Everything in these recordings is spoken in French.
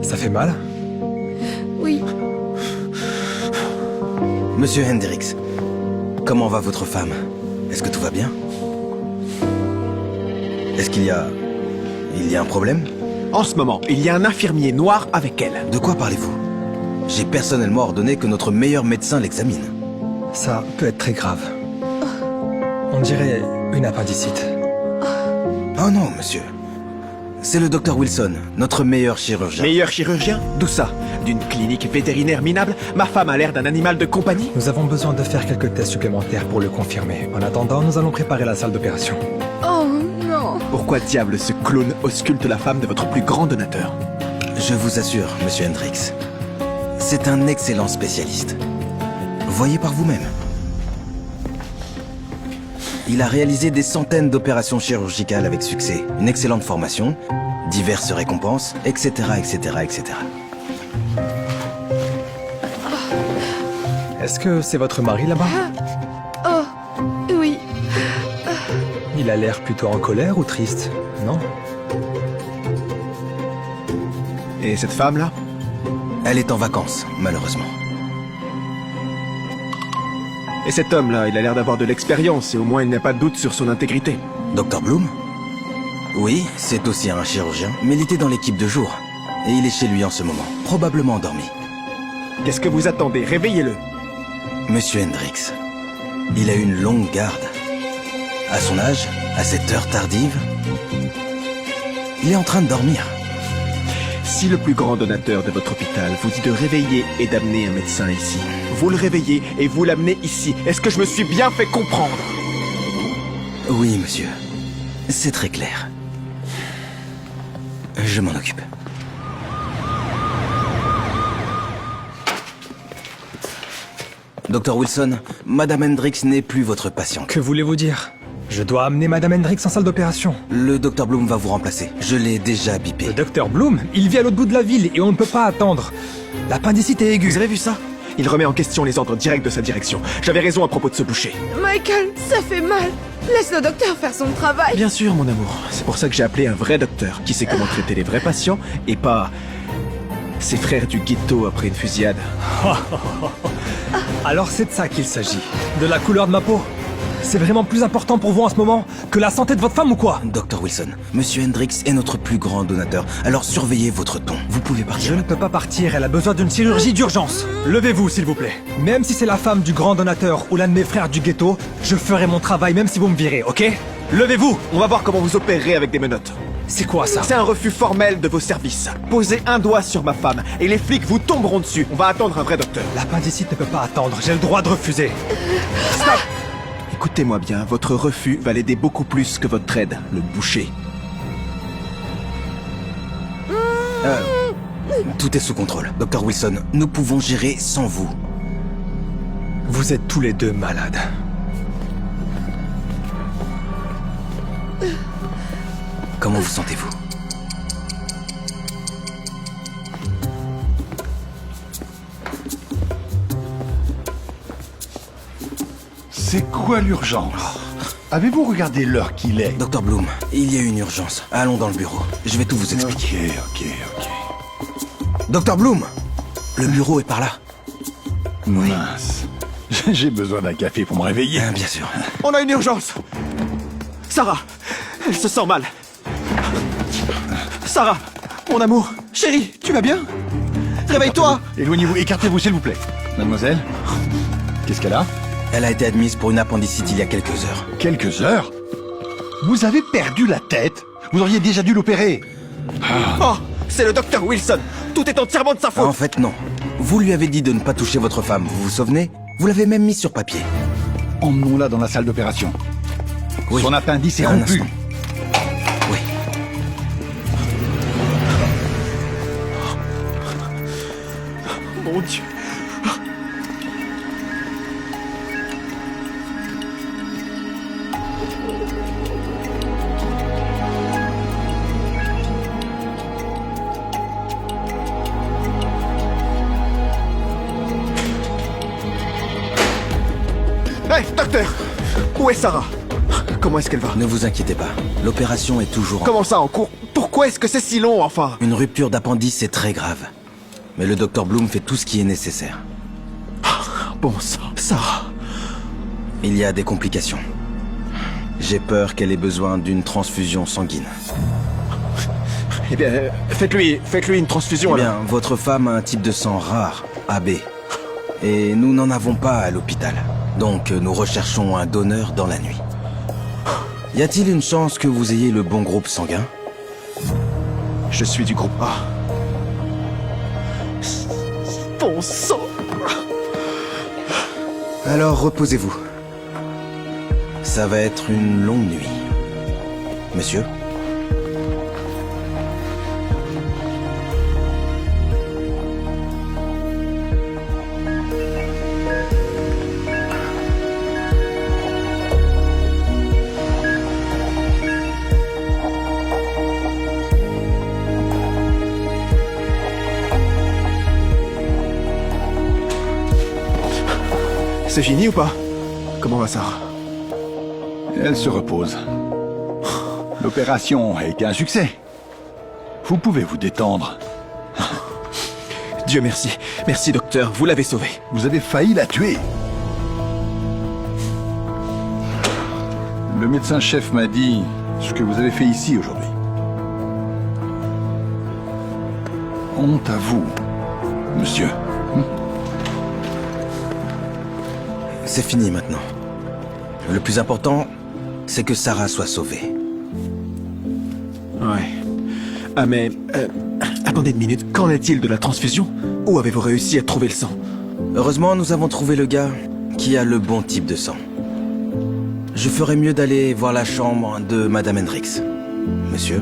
Ça fait mal? Oui. Monsieur Hendricks, comment va votre femme? Est-ce que tout va bien? Est-ce qu'il y a... Il y a un problème? En ce moment, il y a un infirmier noir avec elle. De quoi parlez-vous? J'ai personnellement ordonné que notre meilleur médecin l'examine. Ça peut être très grave. On dirait une appendicite. Oh non, monsieur. C'est le docteur Wilson, notre meilleur chirurgien. Meilleur chirurgien? D'où ça? D'une clinique vétérinaire minable? Ma femme a l'air d'un animal de compagnie? Nous avons besoin de faire quelques tests supplémentaires pour le confirmer. En attendant, nous allons préparer la salle d'opération. Oh non. Pourquoi diable ce clone ausculte la femme de votre plus grand donateur? Je vous assure, monsieur Hendricks, c'est un excellent spécialiste. Voyez par vous-même. Il a réalisé des centaines d'opérations chirurgicales avec succès, une excellente formation, diverses récompenses, etc., etc., etc. Est-ce que c'est votre mari là-bas? Oh, oui. Il a l'air plutôt en colère ou triste, non? Et cette femme-là? Elle est en vacances, malheureusement. Et cet homme-là, il a l'air d'avoir de l'expérience et au moins il n'y a pas de doute sur son intégrité. Dr Bloom? Oui, c'est aussi un chirurgien, mais il était dans l'équipe de jour. Et il est chez lui en ce moment, probablement endormi. Qu'est-ce que vous attendez? Réveillez-le. Monsieur Hendricks, il a une longue garde. À son âge, à cette heure tardive, il est en train de dormir. Si le plus grand donateur de votre hôpital vous dit de réveiller et d'amener un médecin ici, vous le réveillez et vous l'amenez ici. Est-ce que je me suis bien fait comprendre? Oui, monsieur. C'est très clair. Je m'en occupe. Docteur Wilson, Madame Hendricks n'est plus votre patiente. Que voulez-vous dire? Je dois amener Madame Hendricks en salle d'opération. Le docteur Bloom va vous remplacer. Je l'ai déjà bipé. Le docteur Bloom, il vit à l'autre bout de la ville et on ne peut pas attendre. L'appendicite est aiguë. Vous avez vu ça? Il remet en question les ordres directs de sa direction. J'avais raison à propos de ce boucher. Michael, ça fait mal. Laisse le docteur faire son travail. Bien sûr, mon amour. C'est pour ça que j'ai appelé un vrai docteur qui sait comment traiter les vrais patients et pas ses frères du ghetto après une fusillade. Alors c'est de ça qu'il s'agit. De la couleur de ma peau. C'est vraiment plus important pour vous en ce moment que la santé de votre femme ou quoi? Docteur Wilson, Monsieur Hendricks est notre plus grand donateur, alors surveillez votre ton. Vous pouvez partir. Je ne peux pas partir, elle a besoin d'une chirurgie d'urgence. Levez-vous, s'il vous plaît. Même si c'est la femme du grand donateur ou l'un de mes frères du ghetto, je ferai mon travail même si vous me virez, ok? Levez-vous! On va voir comment vous opérerez avec des menottes. C'est quoi ça? C'est un refus formel de vos services. Posez un doigt sur ma femme et les flics vous tomberont dessus. On va attendre un vrai docteur. L'appendicite ne peut pas attendre, j'ai le droit de refuser. Stop! Écoutez-moi bien, votre refus va l'aider beaucoup plus que votre aide, le boucher. Tout est sous contrôle. Docteur Wilson, nous pouvons gérer sans vous. Vous êtes tous les deux malades. Comment vous sentez-vous? C'est quoi l'urgence? Avez-vous regardé l'heure qu'il est? Docteur Bloom, il y a une urgence. Allons dans le bureau. Je vais tout vous expliquer. Ok. Docteur Bloom! Le bureau est par là. Mince. J'ai besoin d'un café pour me réveiller. Bien sûr. On a une urgence! Sarah, elle se sent mal. Sarah, mon amour, chérie, tu vas bien? Réveille-toi! Éloignez-vous, écartez-vous s'il vous plaît. Mademoiselle? Qu'est-ce qu'elle a? Elle a été admise pour une appendicite il y a quelques heures. Quelques heures? Vous avez perdu la tête? Vous auriez déjà dû l'opérer. Oh, c'est le docteur Wilson! Tout est entièrement de sa faute! En fait, non. Vous lui avez dit de ne pas toucher votre femme, vous vous souvenez? Vous l'avez même mis sur papier. Emmenons-la dans la salle d'opération. Oui. Son appendice est Un rompu. instant. Oui. Mon Dieu! Hé, docteur! Où est Sarah? Comment est-ce qu'elle va? Ne vous inquiétez pas, l'opération est toujours en... Comment ça, en cours? Pourquoi est-ce que c'est si long, enfin? Une rupture d'appendice est très grave. Mais le docteur Bloom fait tout ce qui est nécessaire. Bon sang, Sarah. Il y a des complications. J'ai peur qu'elle ait besoin d'une transfusion sanguine. Eh bien, faites-lui une transfusion, Eh alors. bien, votre femme a un type de sang rare, AB. Et nous n'en avons pas à l'hôpital. Donc, nous recherchons un donneur dans la nuit. Y a-t-il une chance que vous ayez le bon groupe sanguin? Je suis du groupe A. Bon sang. Alors, reposez-vous. Ça va être une longue nuit. Monsieur? C'est fini ou pas? Comment va Sarah? Elle se repose. L'opération a été un succès. Vous pouvez vous détendre. Dieu merci. Merci, docteur. Vous l'avez sauvée. Vous avez failli la tuer. Le médecin-chef m'a dit ce que vous avez fait ici aujourd'hui. Honte à vous, monsieur. C'est fini maintenant. Le plus important, c'est que Sarah soit sauvée. Ouais. Ah mais... attendez une minute. Qu'en est-il de la transfusion? Où avez-vous réussi à trouver le sang? Heureusement, nous avons trouvé le gars qui a le bon type de sang. Je ferais mieux d'aller voir la chambre de Madame Hendricks. Monsieur?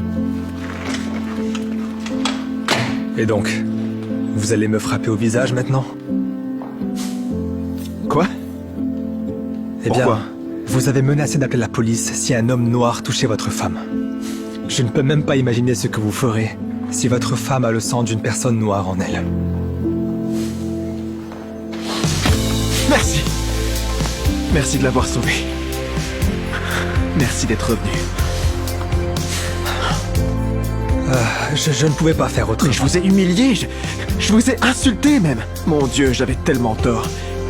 Et donc, vous allez me frapper au visage maintenant? Quoi? Eh bien, Pourquoi? vous avez menacé d'appeler la police si un homme noir touchait votre femme. Je ne peux même pas imaginer ce que vous ferez si votre femme a le sang d'une personne noire en elle. Merci. Merci de l'avoir sauvée. Merci d'être revenu. Je ne pouvais pas faire autrement. Mais je vous ai humilié, je vous ai insulté même. Mon Dieu, j'avais tellement tort.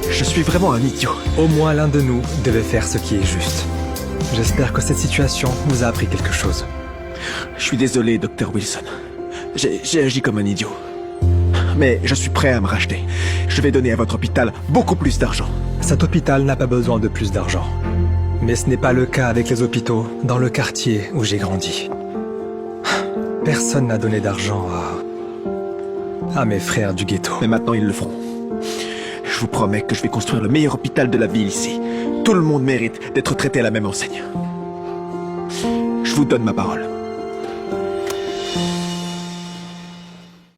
Je suis vraiment un idiot. Au moins l'un de nous devait faire ce qui est juste. J'espère que cette situation vous a appris quelque chose. Je suis désolé, Dr. Wilson. J'ai agi comme un idiot. Mais je suis prêt à me racheter. Je vais donner à votre hôpital beaucoup plus d'argent. Cet hôpital n'a pas besoin de plus d'argent. Mais ce n'est pas le cas avec les hôpitaux dans le quartier où j'ai grandi. Personne n'a donné d'argent à mes frères du ghetto. Mais maintenant, ils le feront. Je vous promets que je vais construire le meilleur hôpital de la ville ici. Tout le monde mérite d'être traité à la même enseigne. Je vous donne ma parole.